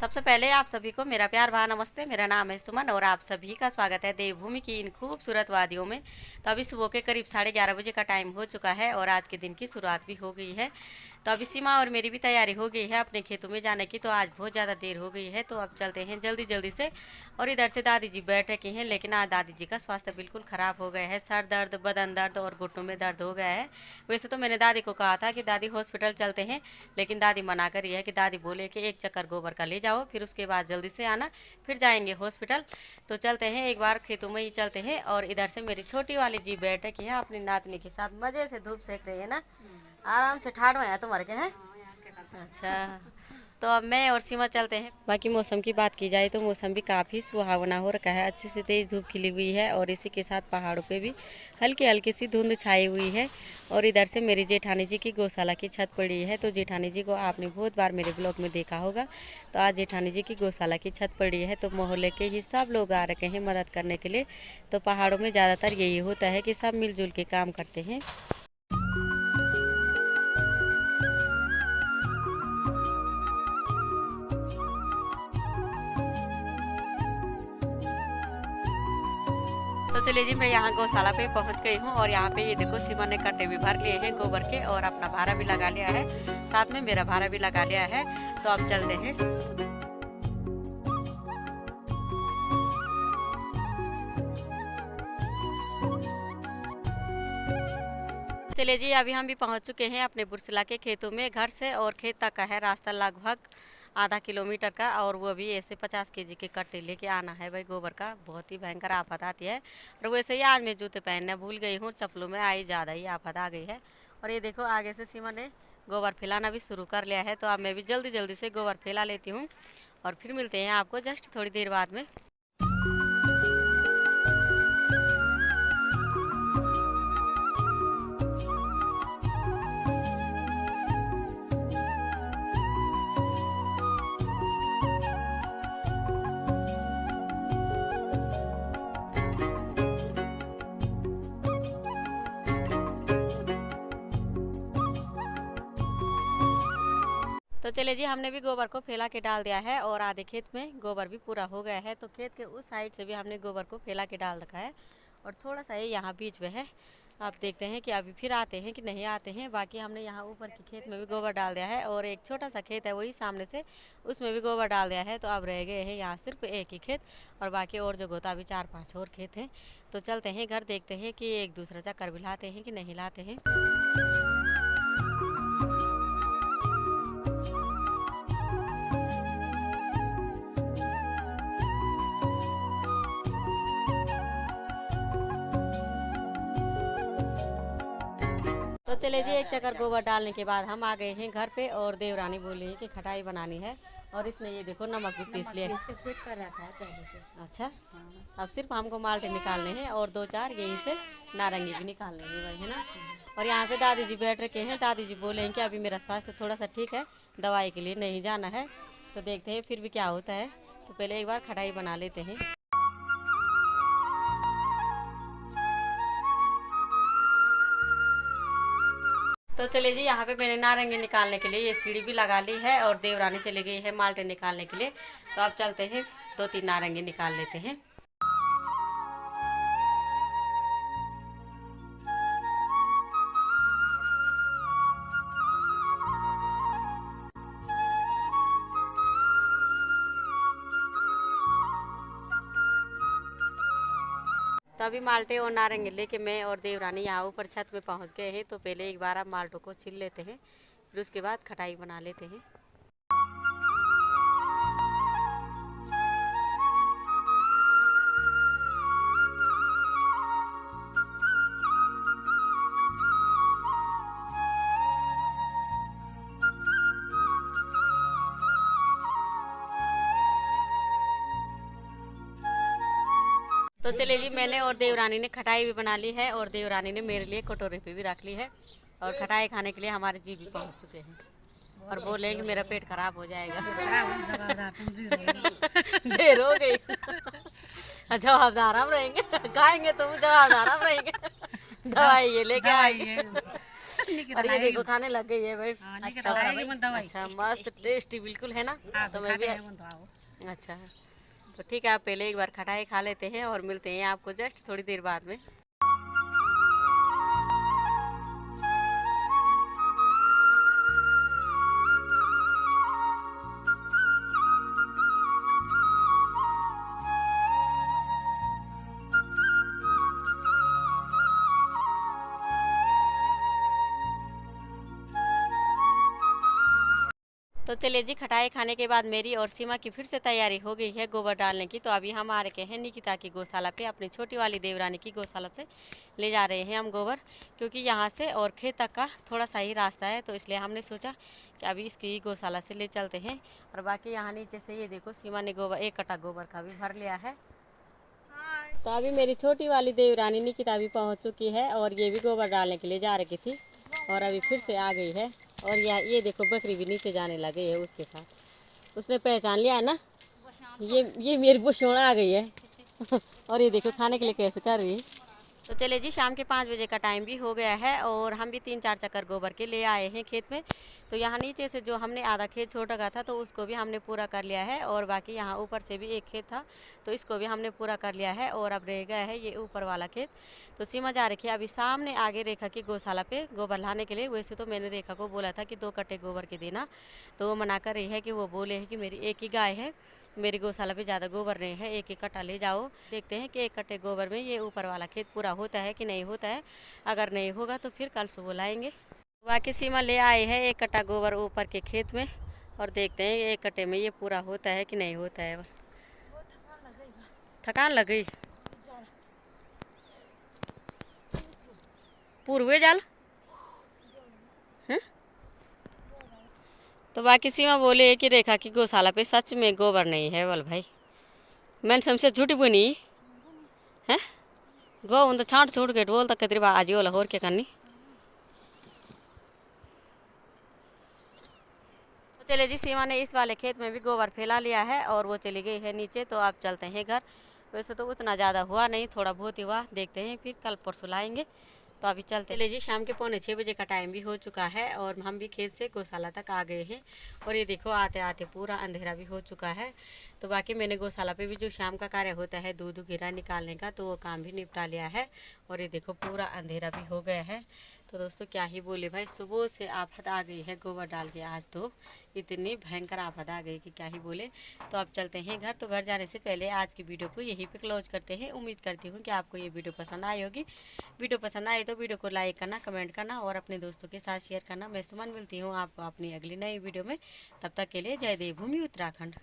सबसे पहले आप सभी को मेरा प्यार भरा नमस्ते। मेरा नाम है सुमन और आप सभी का स्वागत है देवभूमि की इन खूबसूरत वादियों में। तो अभी सुबह के करीब 11:30 बजे का टाइम हो चुका है और आज के दिन की शुरुआत भी हो गई है। तो अभी सीमा और मेरी भी तैयारी हो गई है अपने खेतों में जाने की। तो आज बहुत ज़्यादा देर हो गई है तो अब चलते हैं जल्दी जल्दी से। और इधर से दादी जी बैठे की हैं, लेकिन आज दादी जी का स्वास्थ्य बिल्कुल ख़राब हो गया है। सर दर्द, बदन दर्द और घुटनों में दर्द हो गया है। वैसे तो मैंने दादी को कहा था कि दादी हॉस्पिटल चलते हैं, लेकिन दादी मना करी है कि दादी बोले कि एक चक्कर गोबर का ले जाओ, फिर उसके बाद जल्दी से आना, फिर जाएंगे हॉस्पिटल। तो चलते हैं एक बार खेतों में ही चलते हैं। और इधर से मेरी छोटी वाली जी बैठे की है अपनी नातनी के साथ, मज़े से धूप सेक रही है ना, आराम से ठाड़ में है तुम्हारे के हैं। अच्छा, तो अब मैं और सीमा चलते हैं। बाकी मौसम की बात की जाए तो मौसम भी काफ़ी सुहावना हो रखा है, अच्छी से तेज़ धूप खिली हुई है और इसी के साथ पहाड़ों पे भी हल्की हल्की सी धुंध छाई हुई है। और इधर से मेरी जेठानी जी की गौशाला की छत पड़ी है। तो जेठानी जी को आपने बहुत बार मेरे ब्लॉग में देखा होगा। तो आज जेठानी जी की गौशाला की छत पड़ी है तो मोहल्ले के ही सब लोग आ रखे हैं मदद करने के लिए। तो पहाड़ों में ज़्यादातर यही होता है कि सब मिलजुल के काम करते हैं। तो चलिए जी, मैं यहाँ गौशाला पे पहुँच गई हूँ और यहाँ पे ये देखो सीमा ने कट्टे भी भर लिए हैं गोबर के और अपना भाड़ा भी लगा लिया है, साथ में मेरा भाड़ा भी लगा लिया है। तो अब चलते हैं। चलिए जी, अभी हम भी पहुँच चुके हैं अपने बुरसला के खेतों में। घर से और खेत तक का है रास्ता लगभग आधा किलोमीटर का, और वो भी ऐसे 50 केजी के कट्टे लेके आना है भाई गोबर का। बहुत ही भयंकर आफत आती है। और वैसे ही आज मैं जूते पहनना भूल गई हूँ, चप्पलों में आई ज़्यादा ही आफत आ गई है। और ये देखो आगे से सीमा ने गोबर फैलाना भी शुरू कर लिया है। तो अब मैं भी जल्दी जल्दी से गोबर फैला लेती हूँ और फिर मिलते हैं आपको जस्ट थोड़ी देर बाद में। तो चलिए जी, हमने भी गोबर को फैला के डाल दिया है और आधे खेत में गोबर भी पूरा हो गया है। तो खेत के उस साइड से भी हमने गोबर को फैला के डाल रखा है और थोड़ा सा ये यहाँ बीच में है। आप देखते हैं कि अभी फिर आते हैं कि नहीं आते हैं। बाकी हमने यहाँ ऊपर के खेत में भी गोबर डाल दिया है और एक छोटा सा खेत है वही सामने से, उसमें भी गोबर डाल दिया है। तो अब रह गए हैं यहाँ सिर्फ एक ही खेत और बाकी और जगह तो अभी 4-5 और खेत हैं। तो चलते हैं घर, देखते हैं कि एक दूसरा चक्कर भी लाते हैं कि नहीं लाते हैं। तो चले जी, एक चक्कर गोबर डालने के बाद हम आ गए हैं घर पे और देवरानी बोली है कि खटाई बनानी है और इसने ये देखो नमक भी पीस लिया है। कर रखा है पहले से। अच्छा, अब सिर्फ हमको माल्टे निकालने हैं और 2-4 यहीं से नारंगी भी निकालने हैं भाई, है ना। और यहाँ पे दादी जी बैठ रखे हैं। दादी जी बोले हैं कि अभी मेरा स्वास्थ्य थोड़ा सा ठीक है, दवाई के लिए नहीं जाना है। तो देखते हैं फिर भी क्या होता है। तो पहले एक बार खटाई बना लेते हैं। तो चलिए जी, यहाँ पे मैंने नारंगी निकालने के लिए ये सीढ़ी भी लगा ली है और देवरानी चली गई है माल्टे निकालने के लिए। तो अब चलते हैं 2-3 नारंगी निकाल लेते हैं। तो अभी माल्टे और नारंगी लेके मैं और देवरानी यहाँ ऊपर छत पे पहुँच गए हैं। तो पहले एक बार आप माल्टों को छील लेते हैं, फिर उसके बाद खटाई बना लेते हैं। तो चलिए जी, मैंने और देवरानी ने खटाई भी बना ली है और देवरानी ने मेरे लिए कटोरे पे भी रख ली है। और खटाई खाने के लिए हमारे जी भी पहुँच चुके हैं और बोले कि मेरा पेट खराब हो जाएगा। देर हो गई। जवाबदार हम रहेंगे, खाएंगे तुम, जवाबदार हम रहेंगे। दवाई ये लेके आएंगे। और ये देखो खाने लग गई है भाई। अच्छा मस्त टेस्टी बिल्कुल है ना। तो मैं भी अच्छा तो ठीक है, आप पहले एक बार खटाई खा लेते हैं और मिलते हैं आपको जस्ट थोड़ी देर बाद में। तो चलिए जी, खटाई खाने के बाद मेरी और सीमा की फिर से तैयारी हो गई है गोबर डालने की। तो अभी हम आ रखे हैं निकिता की गौशाला पे, अपनी छोटी वाली देवरानी की गौशाला से ले जा रहे हैं हम गोबर, क्योंकि यहाँ से और खेत तक का थोड़ा सा ही रास्ता है। तो इसलिए हमने सोचा कि अभी इसकी गौशाला से ले चलते हैं। और बाकी यहाँ नीचे से ये देखो सीमा ने गोबर, एक कट्टा गोबर का भी भर लिया है। तो अभी मेरी छोटी वाली देवरानी निकिता भी पहुँच चुकी है और ये भी गोबर डालने के लिए जा रही थी और अभी फिर से आ गई है। और ये देखो बकरी भी नीचे जाने लगी है उसके साथ, उसने पहचान लिया है ना। ये मेरी बुशोण आ गई है और ये देखो खाने के लिए कैसे कर रही है। तो चले जी, शाम के 5 बजे का टाइम भी हो गया है और हम भी 3-4 चक्कर गोबर के ले आए हैं खेत में। तो यहाँ नीचे से जो हमने आधा खेत छोड़ रखा था तो उसको भी हमने पूरा कर लिया है, और बाकी यहाँ ऊपर से भी एक खेत था तो इसको भी हमने पूरा कर लिया है। और अब रह गया है ये ऊपर वाला खेत। तो सीमा जा रखी है अभी सामने आगे रेखा की गौशाला पे गोबर लाने के लिए। वैसे तो मैंने रेखा को बोला था कि 2 कट्टे गोबर के देना, तो वो मना कर रही है कि वो बोले है कि मेरी एक ही गाय है, मेरी गौशाला पे ज़्यादा गोबर नहीं है, एक कट्टा ले जाओ। देखते हैं कि 1 कट्टे गोबर में ये ऊपर वाला खेत पूरा होता है कि नहीं होता है। अगर नहीं होगा तो फिर कल सुबह लाएंगे। बाकी सीमा ले आए हैं 1 कट्टा गोबर ऊपर के खेत में और देखते हैं 1 कट्टे में ये पूरा होता है कि नहीं होता है। थकान लग गई पूर्वे जाल। तो बाकी सीमा बोले कि रेखा की गौशाला पे सच में गोबर नहीं है। बोल भाई मैंने समझे झूठी बुनी है गो उन तो छाट छूट के बोल तक कदरी आज बोला होर क्या करनी। तो चले जी, सीमा ने इस वाले खेत में भी गोबर फैला लिया है और वो चली गई है नीचे। तो आप चलते हैं घर। वैसे तो उतना ज़्यादा हुआ नहीं, थोड़ा बहुत ही हुआ, देखते हैं फिर कल परसों लाएंगे। तो अभी चलते ले जी, शाम के 5:45 बजे का टाइम भी हो चुका है और हम भी खेत से गौशाला तक आ गए हैं। और ये देखो आते आते पूरा अंधेरा भी हो चुका है। तो बाकी मैंने गौशाला पे भी जो शाम का कार्य होता है दूध गिरा निकालने का, तो वो काम भी निपटा लिया है। और ये देखो पूरा अंधेरा भी हो गया है। तो दोस्तों क्या ही बोले भाई, सुबह से आफत आ गई है गोबर डाल के। आज तो इतनी भयंकर आफत आ गई कि क्या ही बोले। तो अब चलते हैं घर। तो घर जाने से पहले आज की वीडियो को यहीं पे क्लोज करते हैं। उम्मीद करती हूँ कि आपको ये वीडियो पसंद आई होगी। वीडियो पसंद आए तो वीडियो को लाइक करना, कमेंट करना और अपने दोस्तों के साथ शेयर करना। मैं सुमन मिलती हूँ आपको अपनी अगली नई वीडियो में। तब तक के लिए जय देवभूमि उत्तराखंड।